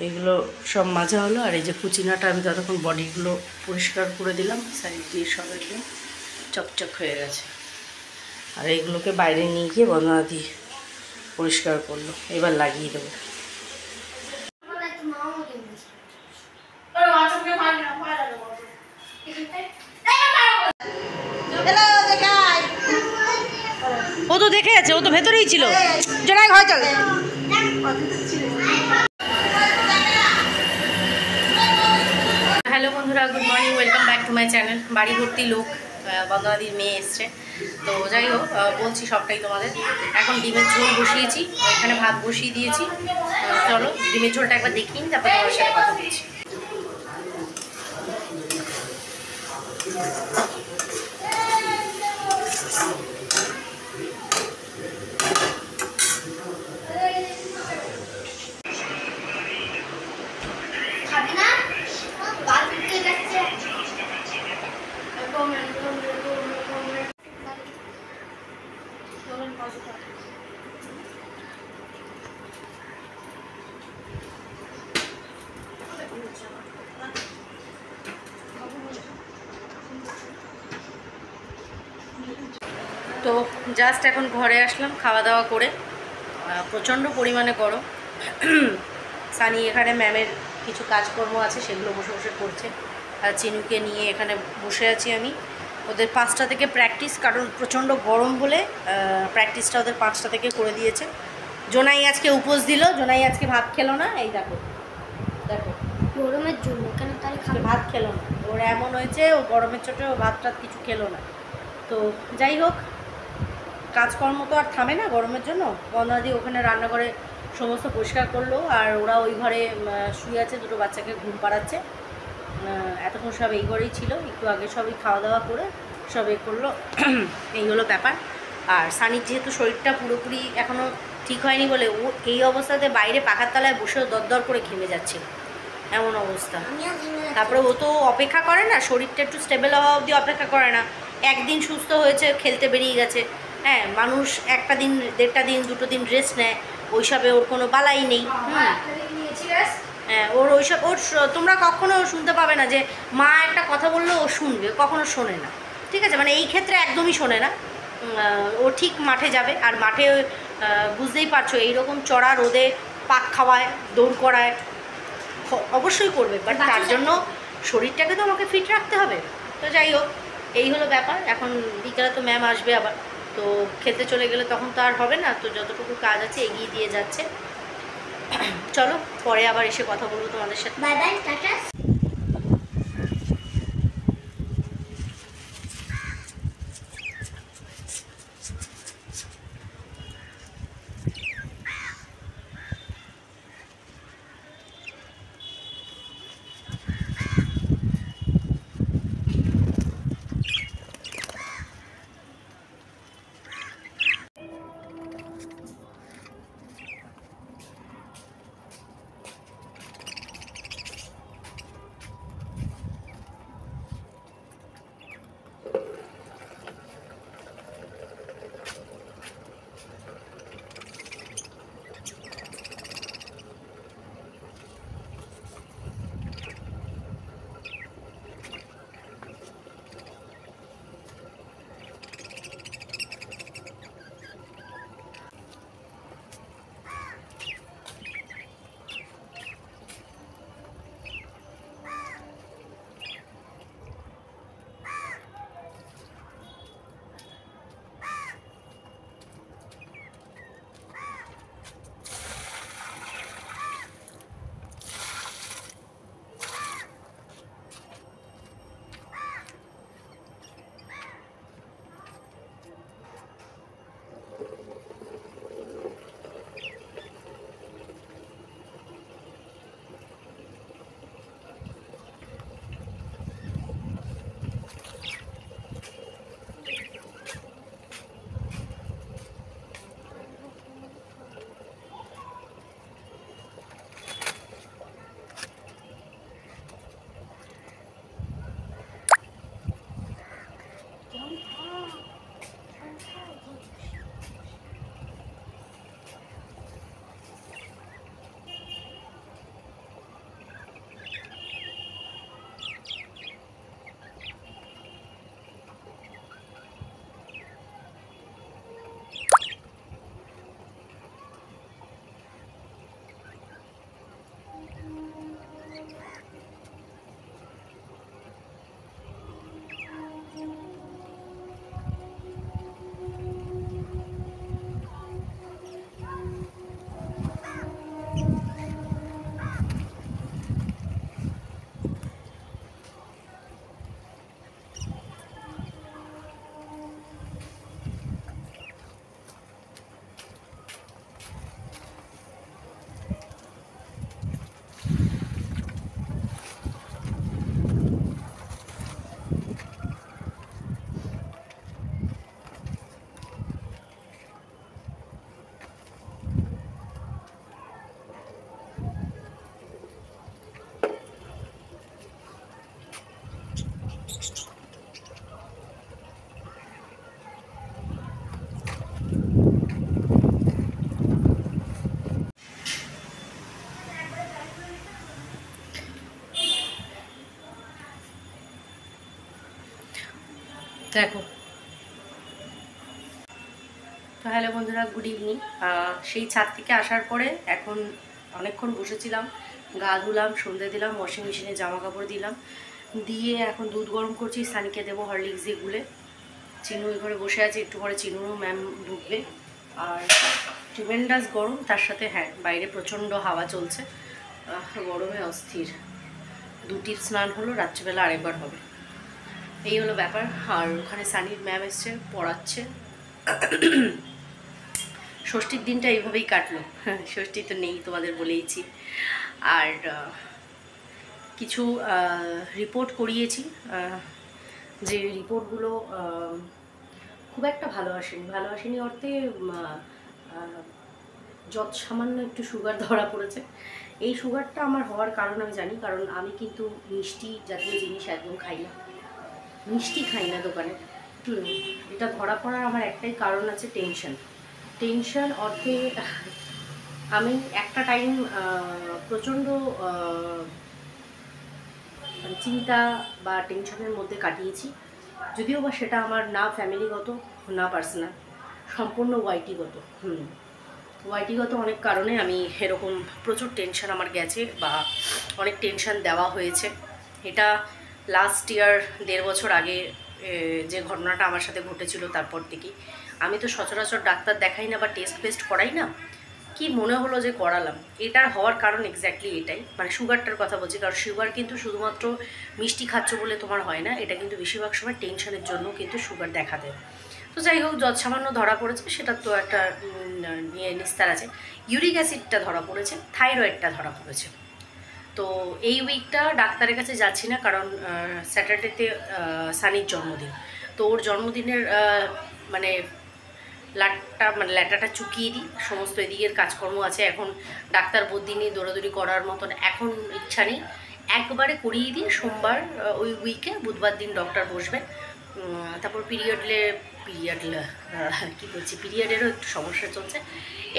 এইগুলো সব মাজা হলো। আর এই যে কুচিনাটা আমি ততক্ষণ বডিগুলো পরিষ্কার করে দিলাম, সাইড দিয়ে সব একদম চকচক হয়ে গেছে। আর এইগুলোকে বাইরে নিয়ে গিয়ে বন্ধনা দিয়ে পরিষ্কার করলো, এবার লাগিয়ে দেবো। ও তো দেখে আছে, ও তো ভেতরেই ছিল। জোনাই ঘরে চলে। হ্যালো বন্ধুরা, good morning, welcome back to my channel. বাড়ি ভর্তি লোক, বন্ধনাদির মেয়ে এসছে। তো যাই হোক, বলছি সবটাই তোমাদের। এখন ডিমের ঝোল বসিয়েছি, এখানে ভাত বসিয়ে দিয়েছি। চলো ডিমের ঝোলটা একবার দেখিয়ে তারপর তোমার সাথে কথা বলছি। তো জাস্ট এখন ঘরে আসলাম খাওয়া দাওয়া করে। প্রচণ্ড পরিমাণে গরম। সানি এখানে ম্যামের কিছু কাজকর্ম আছে, সেগুলো বসে বসে করছে। আর চিনুকে নিয়ে এখানে বসে আছি আমি। ওদের 5টা থেকে প্র্যাকটিস, কারণ প্রচণ্ড গরম বলে প্র্যাকটিসটা ওদের 5টা থেকে করে দিয়েছে। জোনাই আজকে উপোস দিল, জোনাই আজকে ভাত খেলো না। এই দেখো দেখো, গরমের জন্য কেন তাহলে ভাত খেলো না। ওর এমন হয়েছে, ও গরমের চোটে ও ভাত টাত কিছু খেলো না। তো যাই হোক, কাজকর্ম তো আর থামে না গরমের জন্য। বন্ধনাদি ওখানে রান্নাঘরে সমস্ত পরিষ্কার করলো, আর ওরা ওই ঘরে শুয়ে আছে, দুটো বাচ্চাকে ঘুম পাড়াচ্ছে। এতক্ষণ সব এই ঘরেই ছিল, একটু আগে সবই খাওয়া দাওয়া করে সব এ করলো। এই হলো ব্যাপার। আর সানির যেহেতু শরীরটা পুরোপুরি এখনও ঠিক হয়নি বলে ও এই অবস্থাতে বাইরে পাখার তলায় বসেও দরদর করে ঘেমে যাচ্ছে, এমন অবস্থা। তারপরে ও তো অপেক্ষা করে না, শরীরটা একটু স্টেবল হওয়া অবধি অপেক্ষা করে না। একদিন সুস্থ হয়েছে, খেলতে বেরিয়ে গেছে। হ্যাঁ, মানুষ একটা দিন, 1.5 দিন, 2 দিন রেস্ট নেয়, ওইসবে ওর কোনো বালাই নেই। হ্যাঁ, ওর ওইসব, ওর তোমরা কখনো শুনতে পাবে না যে মা একটা কথা বললো ও শুনবে, কখনো শোনে না। ঠিক আছে, মানে এই ক্ষেত্রে একদমই শোনে না। ও ঠিক মাঠে যাবে, আর মাঠে বুঝতেই পারছো এইরকম চড়া রোদে পাক খাওয়ায়, দৌড় করায়, অবশ্যই করবে, বাট তার জন্য শরীরটাকে তো আমাকে ফিট রাখতে হবে। তো যাই হোক, এই হলো ব্যাপার। এখন বিকালে তো ম্যাম আসবে আবার, তো খেতে চলে গেলে তখন তো আর হবে না। তো যতটুকু কাজ আছে এগিয়ে দিয়ে যাচ্ছে। চলো পরে আবার এসে কথা বলবো তোমাদের সাথে। Bye bye, tata. দেখো। তো হ্যালো বন্ধুরা, গুড ইভিনিং। সেই ছাদ থেকে আসার পরে এখন অনেকক্ষণ বসেছিলাম, গা ধুলাম, সন্ধ্যে দিলাম, ওয়াশিং মেশিনে জামা কাপড় দিলাম, দিয়ে এখন দুধ গরম করছি, সানিকে দেবো হরলিক্স দিয়ে গুলে। চিনু ওই ঘরে বসে আছে, একটু পরে চিনুরও ম্যাম ঢুকবে। আর ট্রিমেন্ডাস গরম, তার সাথে হ্যাঁ বাইরে প্রচণ্ড হাওয়া চলছে, গরমে অস্থির। 2টি স্নান হলো, রাত্রিবেলা আরেকবার হবে, এই হলো ব্যাপার। আর ওখানে সানির ম্যাম এসছে, পড়াচ্ছে। ষষ্ঠীর দিনটা এইভাবেই কাটলো, ষষ্ঠী তো নেই তোমাদের বলেইছি। আর কিছু রিপোর্ট করিয়েছি, যে রিপোর্টগুলো খুব একটা ভালো আসেনি অর্থে যত সামান্য একটু সুগার ধরা পড়েছে। এই সুগারটা আমার হওয়ার কারণ আমি জানি, কারণ আমি কিন্তু মিষ্টি জাতীয় জিনিস একদম খাই না, মিষ্টি খাই না দোকানে। এটা ধরা পড়ার আমার একটাই কারণ আছে, টেনশন অর্থে আমি একটা টাইম প্রচণ্ড চিন্তা বা টেনশনের মধ্যে কাটিয়েছি, যদিও বা সেটা আমার না ফ্যামিলিগত না পার্সোনাল, সম্পূর্ণ ওয়াইটিগত। ওয়াইটিগত অনেক কারণে আমি এরকম প্রচুর টেনশন আমার গেছে বা অনেক টেনশন দেওয়া হয়েছে। এটা লাস্ট ইয়ার 1.5 বছর আগে যে ঘটনাটা আমার সাথে ঘটেছিল, তারপর থেকেই আমি তো সচরাচর ডাক্তার দেখাই না বা টেস্ট করাই না, কি মনে হলো যে করালাম। এটার হওয়ার কারণ এক্স্যাক্টলি এটাই, মানে সুগারটার কথা বলছি। কারণ সুগার কিন্তু শুধুমাত্র মিষ্টি খাচ্ছ বলে তোমার হয় না, এটা কিন্তু বেশিরভাগ সময় টেনশনের জন্য কিন্তু সুগার দেখা দেয়। তো যাই হোক, যত সামান্য ধরা পড়েছে সেটা তো একটা নিস্তার আছে। ইউরিক অ্যাসিডটা ধরা পড়েছে, থাইরয়েডটা ধরা পড়েছে। তো এই উইকটা ডাক্তারের কাছে যাচ্ছি না, কারণ স্যাটারডেতে সানির জন্মদিন। তো ওর জন্মদিনের মানে ল্যাটাটা চুকিয়ে দিই, সমস্ত এদিকের কাজকর্ম আছে। এখন ডাক্তার বদিনই দৌড়াদৌড়ি করার মতন এখন ইচ্ছা নেই, একবারে করিয়ে দিই। সোমবার ওই উইকে বুধবার দিন ডক্টর বসবেন। তারপর পিরিয়ডেরও একটু সমস্যা চলছে,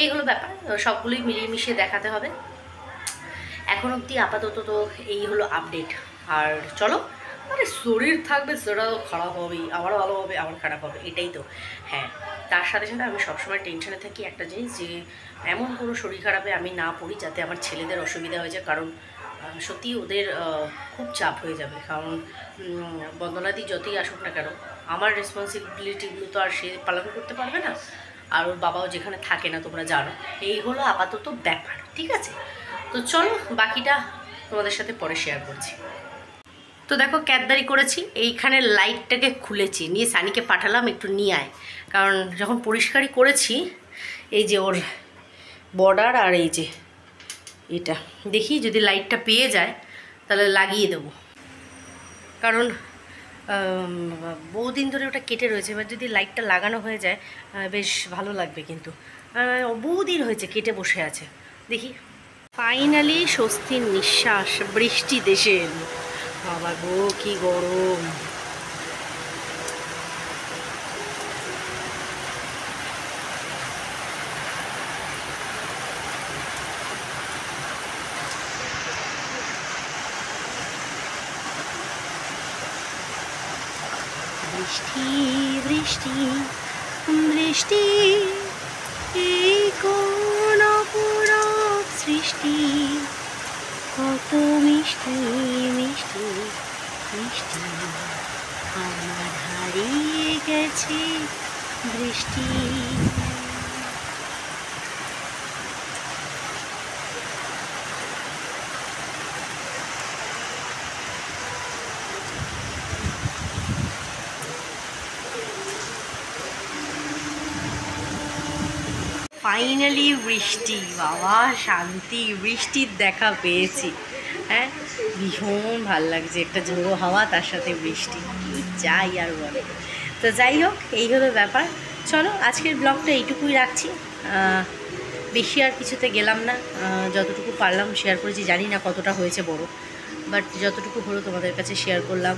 এই হলো ব্যাপার। সবগুলোই মিলিয়ে মিশিয়ে দেখাতে হবে। এখন অবধি আপাতত তো এই হলো আপডেট। আর চলো, আরে শরীর থাকবে সেটাও খারাপ হবেই, আবার ভালো হবে আবার খারাপ হবে, এটাই তো। হ্যাঁ, তার সাথে সাথে আমি সবসময় টেনশনে থাকি একটা জিনিস, যে এমন কোনো শরীর খারাপে আমি না পড়ি যাতে আমার ছেলেদের অসুবিধা হয়ে যায়। কারণ সত্যি ওদের খুব চাপ হয়ে যাবে। কারণ বন্দনাদি যতই আসুক না কেন, আমার রেসপন্সিবিলিটিগুলো তো আর সে পালন করতে পারবে না, আর ওর বাবাও যেখানে থাকে না, তোমরা জানো। এই হলো আপাতত ব্যাপার, ঠিক আছে? তো চলো বাকিটা তোমাদের সাথে পরে শেয়ার করছি। তো দেখো ক্যাদদারি করেছি, এইখানে লাইটটাকে খুলেছি, নিয়ে সানিকে পাঠালাম একটু নিয়ে আয়। কারণ যখন পরিষ্কারই করেছি, এই যে ওর বর্ডার আর এই যে এটা, দেখি যদি লাইটটা পেয়ে যায় তাহলে লাগিয়ে দেবো। কারণ বহুদিন ধরে ওটা কেটে রয়েছে, এবার যদি লাইটটা লাগানো হয়ে যায় বেশ ভালো লাগবে। কিন্তু বহুদিন হয়েছে কেটে বসে আছে, দেখি। ফাইনালি স্বস্তির নিঃশ্বাস, বৃষ্টি দেশে এলো। বাবা গো কি গরম! বৃষ্টি বৃষ্টি বৃষ্টি, এই কোন অপরূপ সৃষ্টি, কত মিষ্টি মিষ্টি মিষ্টি, আমার হারিয়ে গেছে বৃষ্টি। ফাইনালি বৃষ্টি, বাবা শান্তি, বৃষ্টির দেখা পেয়েছি। হ্যাঁ, ভীষণ ভাল লাগছে, একটা ঝোড়ো হাওয়া তার সাথে বৃষ্টি, কি যাই আর বলে। তো যাই হোক, এই হলো ব্যাপার। চলো আজকের ব্লগটা এইটুকুই রাখছি, বেশি আর কিছুতে গেলাম না। যতটুকু পারলাম শেয়ার করেছি, জানি না কতটা হয়েছে বড়, বাট যতটুকু হলো তোমাদের কাছে শেয়ার করলাম।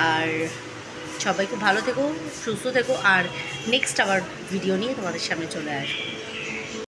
আর সবাই খুব ভালো থেকো, সুস্থ থেকো, আর নেক্সট আবার ভিডিও নিয়ে তোমাদের সামনে চলে আসবো।